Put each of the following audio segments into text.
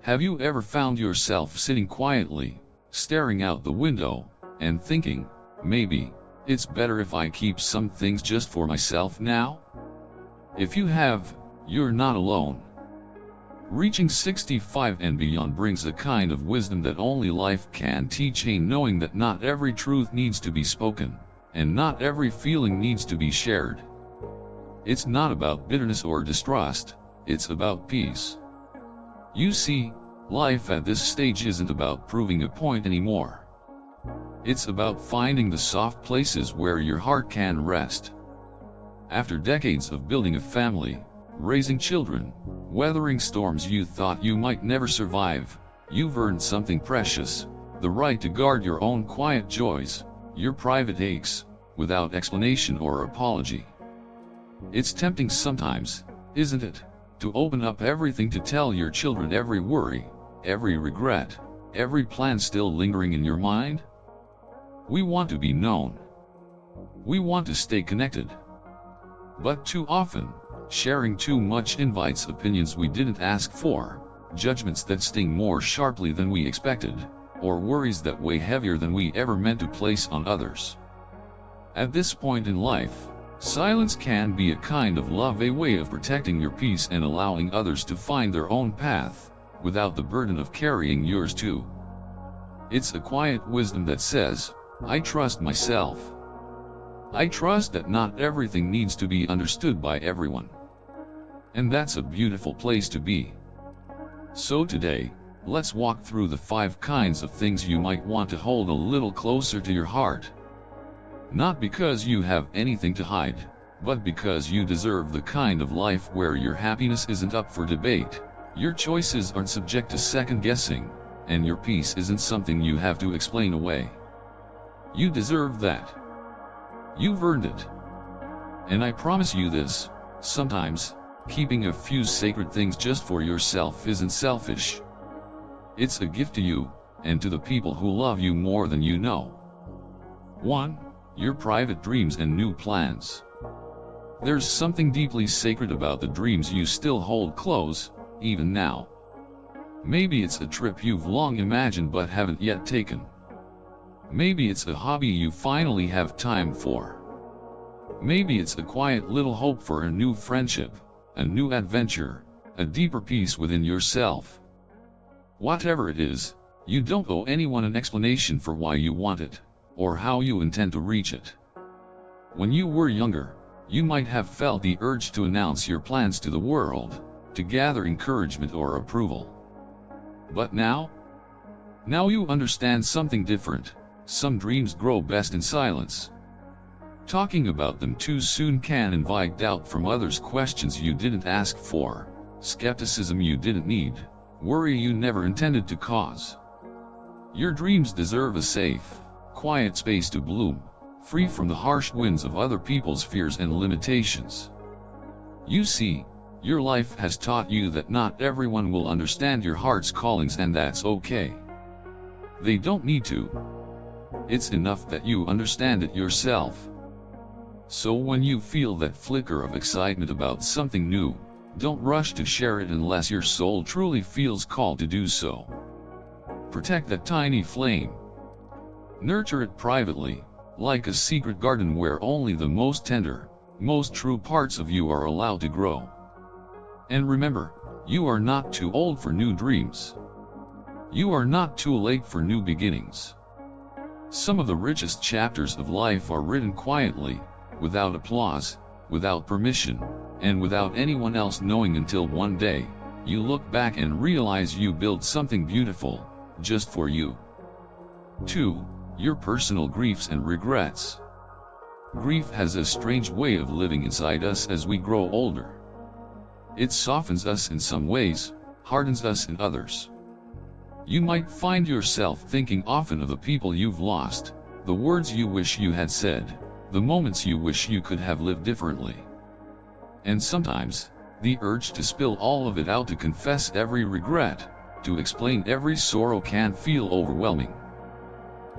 Have you ever found yourself sitting quietly, staring out the window, and thinking, maybe it's better if I keep some things just for myself now? If you have, you're not alone. Reaching 65 and beyond brings a kind of wisdom that only life can teach, knowing that not every truth needs to be spoken, and not every feeling needs to be shared. It's not about bitterness or distrust, it's about peace. You see, life at this stage isn't about proving a point anymore. It's about finding the soft places where your heart can rest. After decades of building a family, raising children, weathering storms you thought you might never survive, you've earned something precious, the right to guard your own quiet joys, your private aches, without explanation or apology. It's tempting sometimes, isn't it, to open up everything, to tell your children every worry, every regret, every plan still lingering in your mind? We want to be known. We want to stay connected. But too often, sharing too much invites opinions we didn't ask for, judgments that sting more sharply than we expected, or worries that weigh heavier than we ever meant to place on others. At this point in life, silence can be a kind of love, a way of protecting your peace and allowing others to find their own path, without the burden of carrying yours too. It's a quiet wisdom that says, I trust myself. I trust that not everything needs to be understood by everyone. And that's a beautiful place to be. So today, let's walk through the 5 kinds of things you might want to hold a little closer to your heart. Not because you have anything to hide, but because you deserve the kind of life where your happiness isn't up for debate, your choices aren't subject to second guessing, and your peace isn't something you have to explain away. You deserve that. You've earned it. And I promise you this, sometimes, keeping a few sacred things just for yourself isn't selfish. It's a gift to you, and to the people who love you more than you know. 1. Your private dreams and new plans. There's something deeply sacred about the dreams you still hold close, even now. Maybe it's a trip you've long imagined but haven't yet taken. Maybe it's a hobby you finally have time for. Maybe it's a quiet little hope for a new friendship, a new adventure, a deeper peace within yourself. Whatever it is, you don't owe anyone an explanation for why you want it, or how you intend to reach it. When you were younger, you might have felt the urge to announce your plans to the world, to gather encouragement or approval. But now you understand something different. Some dreams grow best in silence. Talking about them too soon can invite doubt from others, questions you didn't ask for, skepticism you didn't need, worry you never intended to cause. Your dreams deserve a safe, quiet space to bloom, free from the harsh winds of other people's fears and limitations. You see, your life has taught you that not everyone will understand your heart's callings, and that's okay. They don't need to. It's enough that you understand it yourself. So when you feel that flicker of excitement about something new, don't rush to share it unless your soul truly feels called to do so. Protect that tiny flame. Nurture it privately, like a secret garden where only the most tender, most true parts of you are allowed to grow. And remember, you are not too old for new dreams. You are not too late for new beginnings. Some of the richest chapters of life are written quietly, without applause, without permission, and without anyone else knowing, until one day, you look back and realize you built something beautiful, just for you. 2. Your personal griefs and regrets. Grief has a strange way of living inside us as we grow older. It softens us in some ways, hardens us in others. You might find yourself thinking often of the people you've lost, the words you wish you had said, the moments you wish you could have lived differently. And sometimes, the urge to spill all of it out, to confess every regret, to explain every sorrow, can feel overwhelming.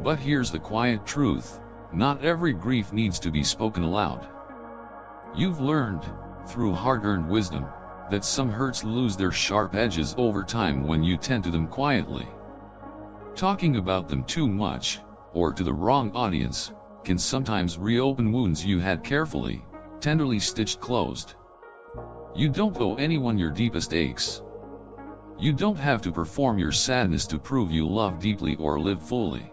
But here's the quiet truth: not every grief needs to be spoken aloud. You've learned, through hard-earned wisdom, that some hurts lose their sharp edges over time when you tend to them quietly. Talking about them too much, or to the wrong audience, can sometimes reopen wounds you had carefully, tenderly stitched closed. You don't owe anyone your deepest aches. You don't have to perform your sadness to prove you love deeply or live fully.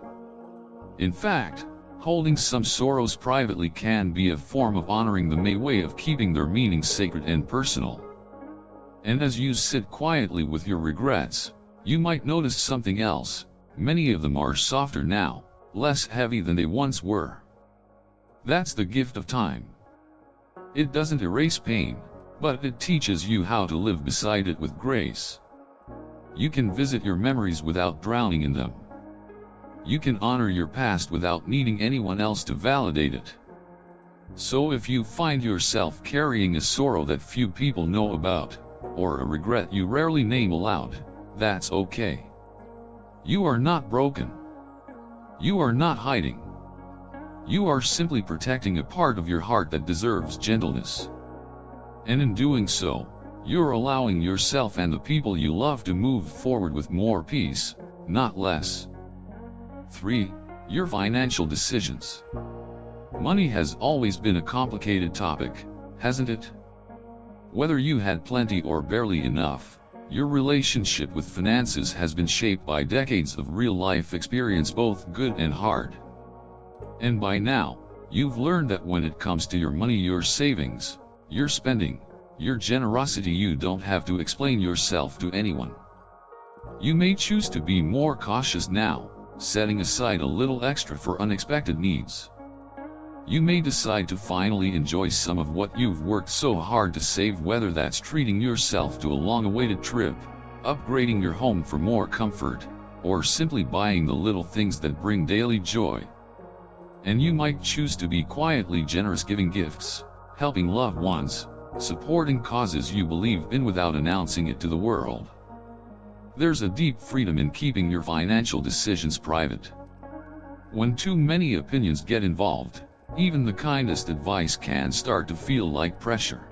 In fact, holding some sorrows privately can be a form of honoring them, a way of keeping their meaning sacred and personal. And as you sit quietly with your regrets, you might notice something else. Many of them are softer now, less heavy than they once were. That's the gift of time. It doesn't erase pain, but it teaches you how to live beside it with grace. You can visit your memories without drowning in them. You can honor your past without needing anyone else to validate it. So if you find yourself carrying a sorrow that few people know about, or a regret you rarely name aloud, that's okay. You are not broken. You are not hiding. You are simply protecting a part of your heart that deserves gentleness. And in doing so, you're allowing yourself and the people you love to move forward with more peace, not less. 3. Your financial decisions. Money has always been a complicated topic, hasn't it? Whether you had plenty or barely enough, your relationship with finances has been shaped by decades of real-life experience, both good and hard. And by now, you've learned that when it comes to your money, your savings, your spending, your generosity, you don't have to explain yourself to anyone. You may choose to be more cautious now, setting aside a little extra for unexpected needs. You may decide to finally enjoy some of what you've worked so hard to save, whether that's treating yourself to a long-awaited trip, upgrading your home for more comfort, or simply buying the little things that bring daily joy. And you might choose to be quietly generous, giving gifts, helping loved ones, supporting causes you believe in without announcing it to the world. There's a deep freedom in keeping your financial decisions private. When too many opinions get involved, even the kindest advice can start to feel like pressure.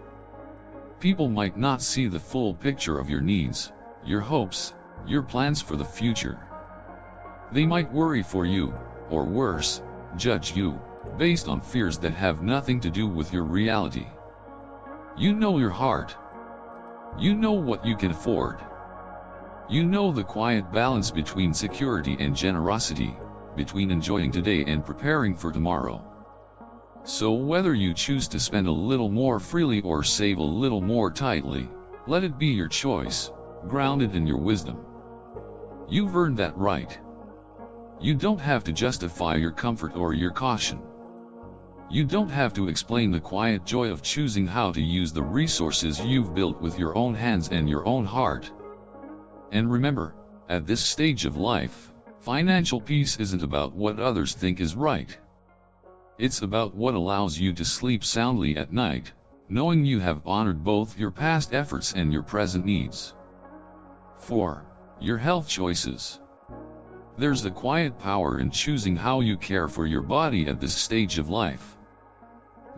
People might not see the full picture of your needs, your hopes, your plans for the future. They might worry for you, or worse, judge you, based on fears that have nothing to do with your reality. You know your heart. You know what you can afford. You know the quiet balance between security and generosity, between enjoying today and preparing for tomorrow. So whether you choose to spend a little more freely or save a little more tightly, let it be your choice, grounded in your wisdom. You've earned that right. You don't have to justify your comfort or your caution. You don't have to explain the quiet joy of choosing how to use the resources you've built with your own hands and your own heart. And remember, at this stage of life, financial peace isn't about what others think is right. It's about what allows you to sleep soundly at night, knowing you have honored both your past efforts and your present needs. 4. Your health choices. There's a quiet power in choosing how you care for your body at this stage of life.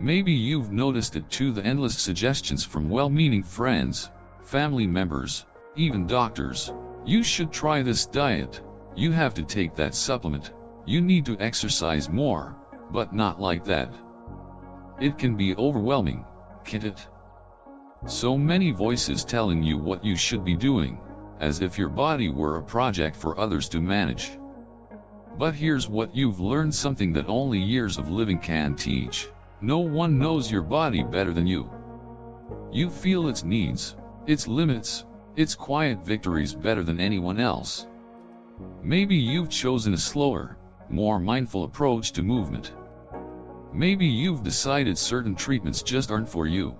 Maybe you've noticed it too, the endless suggestions from well-meaning friends, family members, even doctors. You should try this diet, you have to take that supplement, you need to exercise more, but not like that. It can be overwhelming, can't it? So many voices telling you what you should be doing, as if your body were a project for others to manage. But here's what you've learned, something that only years of living can teach. No one knows your body better than you. You feel its needs, its limits, its quiet victories better than anyone else. Maybe you've chosen a slower, more mindful approach to movement. Maybe you've decided certain treatments just aren't for you.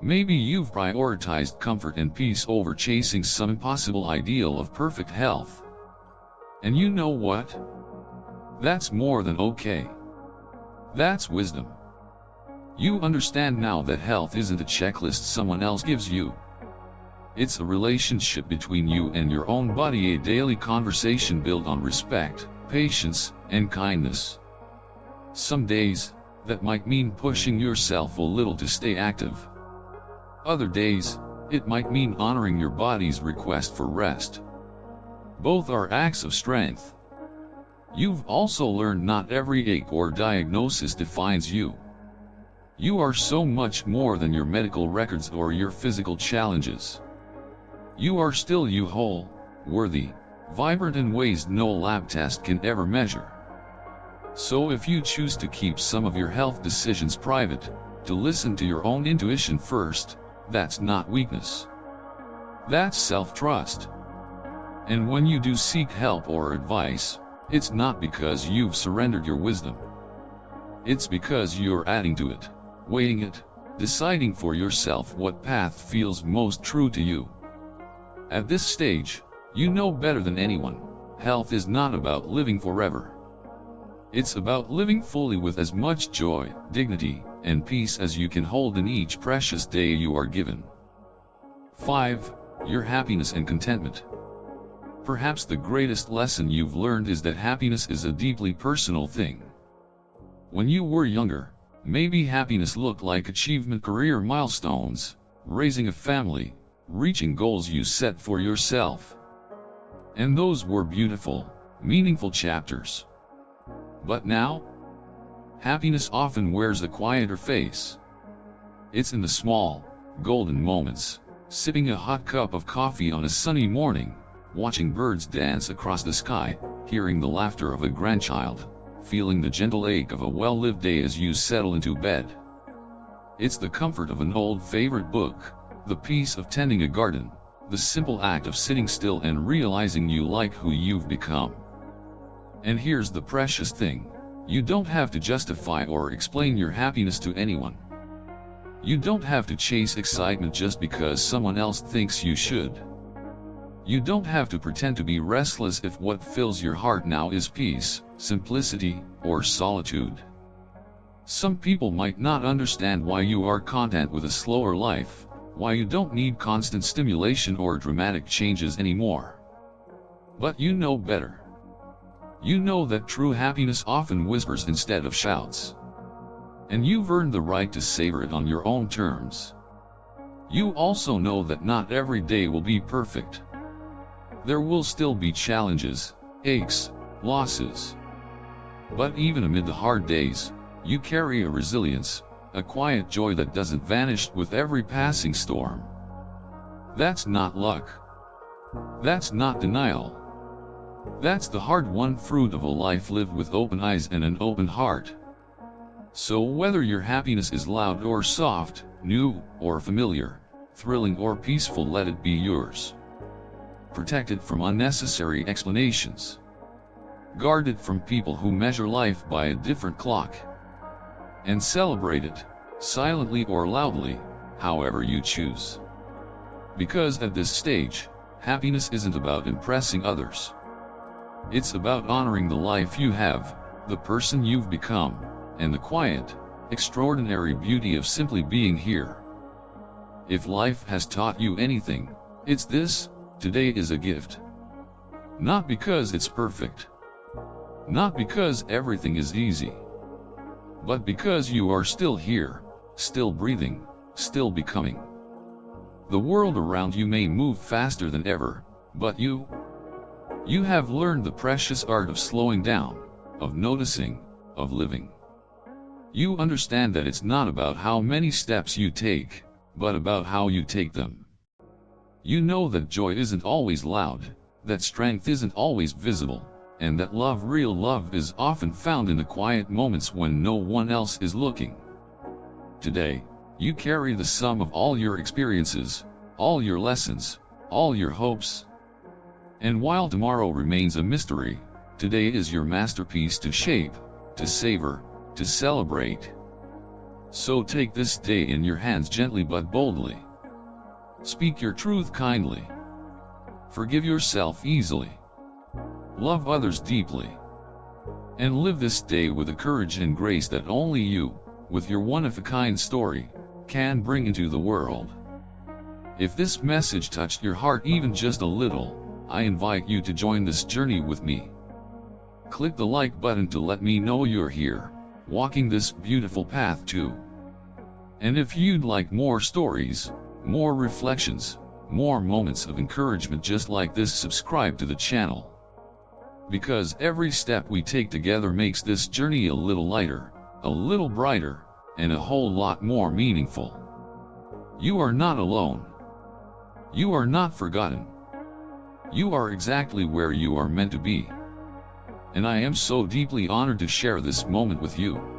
Maybe you've prioritized comfort and peace over chasing some impossible ideal of perfect health. And you know what? That's more than okay. That's wisdom. You understand now that health isn't a checklist someone else gives you. It's a relationship between you and your own body, a daily conversation built on respect, patience, and kindness. Some days, that might mean pushing yourself a little to stay active. Other days, It might mean honoring your body's request for rest. Both are acts of strength. You've also learned not every ache or diagnosis defines you. You are so much more than your medical records or your physical challenges. You are still you, whole, worthy, vibrant in ways no lab test can ever measure. So if you choose to keep some of your health decisions private, to listen to your own intuition first, that's not weakness. That's self-trust. And when you do seek help or advice, it's not because you've surrendered your wisdom. It's because you're adding to it, weighing it, deciding for yourself what path feels most true to you. At this stage, you know better than anyone, health is not about living forever. It's about living fully with as much joy, dignity, and peace as you can hold in each precious day you are given. 5. Your happiness and contentment. Perhaps the greatest lesson you've learned is that happiness is a deeply personal thing. When you were younger, maybe happiness looked like achievement, career milestones, raising a family, reaching goals you set for yourself. And those were beautiful, meaningful chapters. But now, happiness often wears a quieter face. It's in the small, golden moments, sipping a hot cup of coffee on a sunny morning, watching birds dance across the sky, hearing the laughter of a grandchild, feeling the gentle ache of a well-lived day as you settle into bed. It's the comfort of an old favorite book, the peace of tending a garden, the simple act of sitting still and realizing you like who you've become. And here's the precious thing, you don't have to justify or explain your happiness to anyone. You don't have to chase excitement just because someone else thinks you should. You don't have to pretend to be restless if what fills your heart now is peace, simplicity, or solitude. Some people might not understand why you are content with a slower life, why you don't need constant stimulation or dramatic changes anymore. But you know better. You know that true happiness often whispers instead of shouts. And you've earned the right to savor it on your own terms. You also know that not every day will be perfect. There will still be challenges, aches, losses. But even amid the hard days, you carry a resilience, a quiet joy that doesn't vanish with every passing storm. That's not luck. That's not denial. That's the hard-won fruit of a life lived with open eyes and an open heart. So whether your happiness is loud or soft, new or familiar, thrilling or peaceful, let it be yours. Protect it from unnecessary explanations. Guard it from people who measure life by a different clock. And celebrate it, silently or loudly, however you choose. Because at this stage, happiness isn't about impressing others. It's about honoring the life you have, the person you've become, and the quiet, extraordinary beauty of simply being here. If life has taught you anything, it's this: today is a gift. Not because it's perfect. Not because everything is easy. But because you are still here, still breathing, still becoming. The world around you may move faster than ever, but you have learned the precious art of slowing down, of noticing, of living. You understand that it's not about how many steps you take, but about how you take them. You know that joy isn't always loud, that strength isn't always visible, and that love, real love, is often found in the quiet moments when no one else is looking. Today, you carry the sum of all your experiences, all your lessons, all your hopes. And while tomorrow remains a mystery, today is your masterpiece to shape, to savor, to celebrate. So take this day in your hands gently but boldly. Speak your truth kindly. Forgive yourself easily. Love others deeply. And live this day with a courage and grace that only you, with your one-of-a-kind story, can bring into the world. If this message touched your heart even just a little, I invite you to join this journey with me. Click the like button to let me know you're here, walking this beautiful path too. And if you'd like more stories, more reflections, more moments of encouragement just like this. Subscribe to the channel, because every step we take together makes this journey a little lighter, a little brighter, and a whole lot more meaningful. You are not alone. You are not forgotten. You are exactly where you are meant to be. And I am so deeply honored to share this moment with you.